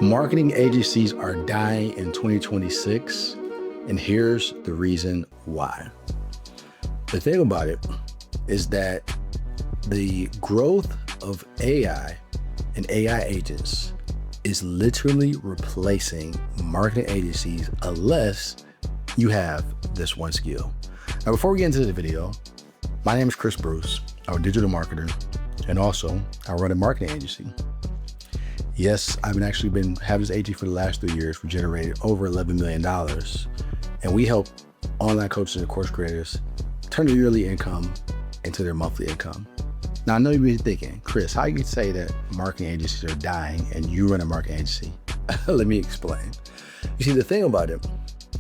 Marketing agencies are dying in 2026, and here's the reason why. The thing about it is that the growth of AI and AI agents is literally replacing marketing agencies unless you have this one skill. Now, before we get into the video, my name is Chris Bruce. I'm a digital marketer, and also I run a marketing agency. Yes, I've actually been having this agency for the last 3 years. We generated over $11 million, and we help online coaches and course creators turn their yearly income into their monthly income. Now, I know you've been thinking, Chris, how you can say that marketing agencies are dying and you run a marketing agency? Let me explain. You see, the thing about it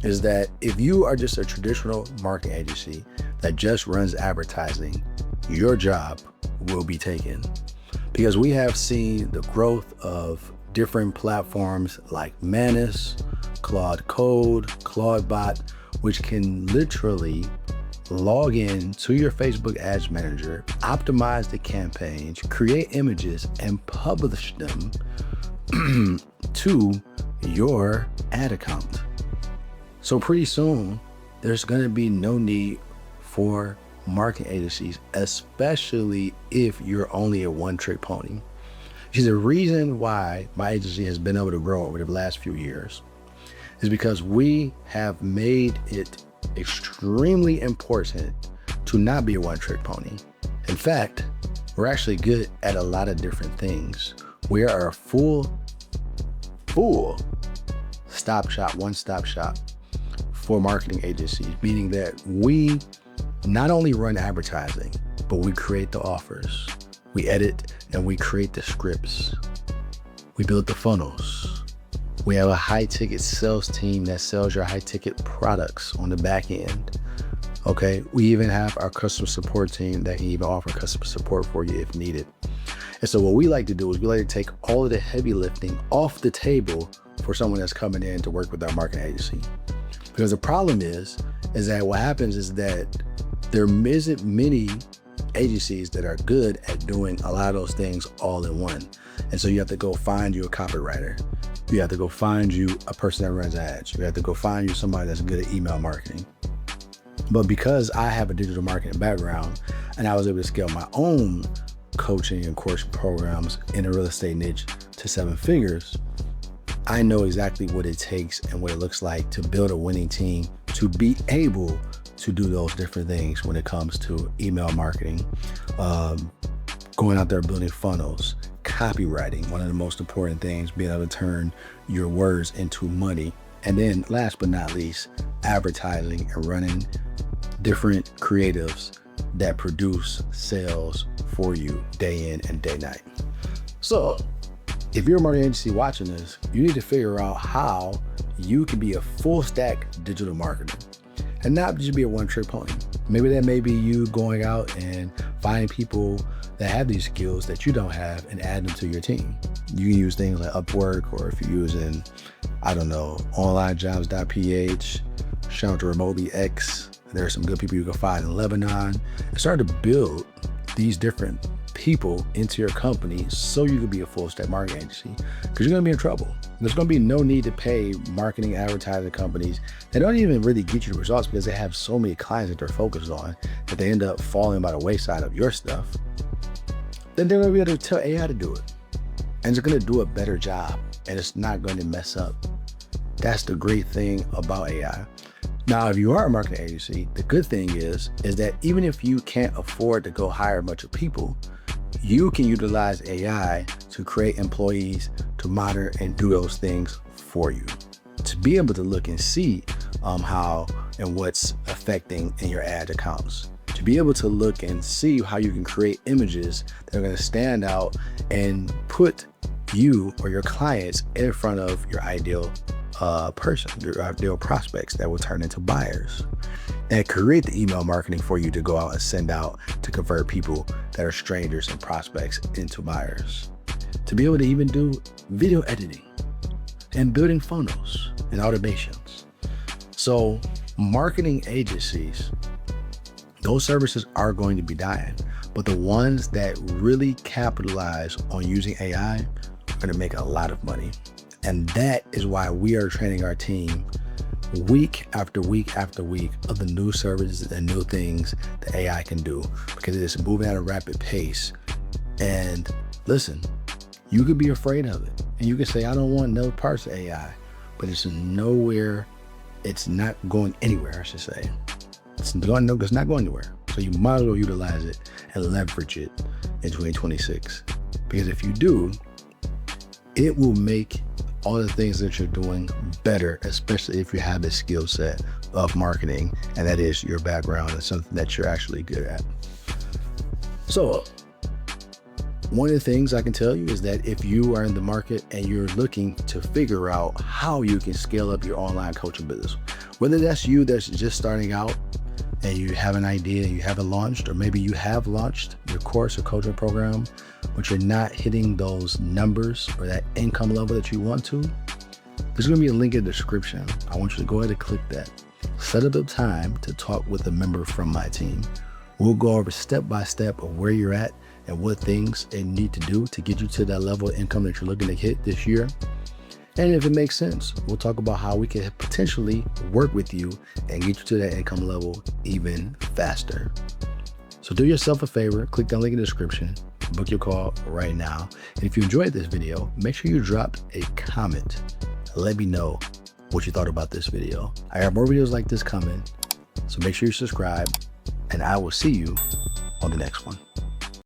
is that if you are just a traditional marketing agency that just runs advertising, your job will be taken. Because we have seen the growth of different platforms like Manus, Claude Code, Claude Bot, which can literally log in to your Facebook Ads Manager, optimize the campaigns, create images, and publish them to your ad account. So pretty soon, there's gonna be no need for marketing agencies, especially if you're only a one-trick pony. See, the reason why my agency has been able to grow over the last few years is because we have made it extremely important to not be a one-trick pony. In fact, we're actually good at a lot of different things. We are a full stop shop, one-stop shop for marketing agencies, meaning that we not only run advertising, but we create the offers, we edit and we create the scripts, we build the funnels. We have a high-ticket sales team that sells your high-ticket products on the back end. Okay, we even have our customer support team that can even offer customer support for you if needed. And so what we like to do is we like to take all of the heavy lifting off the table for someone that's coming in to work with our marketing agency. Because the problem is that what happens is that there isn't many agencies that are good at doing a lot of those things all in one. And so you have to go find you a copywriter. You have to go find you a person that runs ads. You have to go find you somebody that's good at email marketing. But because I have a digital marketing background and I was able to scale my own coaching and course programs in the real estate niche to 7 figures, I know exactly what it takes and what it looks like to build a winning team to be able to do those different things when it comes to email marketing, going out there building funnels, copywriting, one of the most important things, being able to turn your words into money. And then last but not least, advertising and running different creatives that produce sales for you day in and day night. So if you're a marketing agency watching this, you need to figure out how you can be a full stack digital marketer and not just be a one-trick pony. Maybe that may be you going out and finding people that have these skills that you don't have and add them to your team. You can use things like Upwork, or if you're using, I don't know, onlinejobs.ph, shout out to Remotely X. There are some good people you can find in Lebanon, and start to build these different people into your company so you can be a full stack marketing agency, because you're gonna be in trouble. There's gonna be no need to pay marketing advertising companies that don't even really get you the results because they have so many clients that they're focused on that they end up falling by the wayside of your stuff. Then they're gonna be able to tell AI to do it, and it's gonna do a better job, and it's not going to mess up. That's the great thing about AI. Now, if you are a marketing agency, the good thing is that even if you can't afford to go hire a bunch of people, you can utilize AI to create employees to monitor and do those things for you, to be able to look and see how and what's affecting in your ad accounts, to be able to look and see how you can create images that are going to stand out and put you or your clients in front of your ideal person, your ideal prospects that will turn into buyers, and create the email marketing for you to go out and send out to convert people that are strangers and prospects into buyers, to be able to even do video editing and building funnels and automations. So marketing agencies, those services are going to be dying, but the ones that really capitalize on using AI are going to make a lot of money. And that is why we are training our team week after week after week of the new services and new things that AI can do, because it is moving at a rapid pace. And listen, you could be afraid of it and you can say, I don't want no parts of AI, but it's nowhere. It's not going anywhere, I should say. It's not going anywhere. So you might as well utilize it and leverage it in 2026. Because if you do, it will make all the things that you're doing better, especially if you have a skill set of marketing, and that is your background and something that you're actually good at. So one of the things I can tell you is that if you are in the market and you're looking to figure out how you can scale up your online coaching business, whether that's you that's just starting out and you have an idea, you haven't launched, or maybe you have launched your course or coaching program, but you're not hitting those numbers or that income level that you want to, there's going to be a link in the description. I want you to go ahead and click that. Set up a time to talk with a member from my team. We'll go over step by step of where you're at and what things you need to do to get you to that level of income that you're looking to hit this year. And if it makes sense, we'll talk about how we can potentially work with you and get you to that income level even faster. So do yourself a favor, click the link in the description, book your call right now. And if you enjoyed this video, make sure you drop a comment. Let me know what you thought about this video. I have more videos like this coming, so make sure you subscribe, and I will see you on the next one.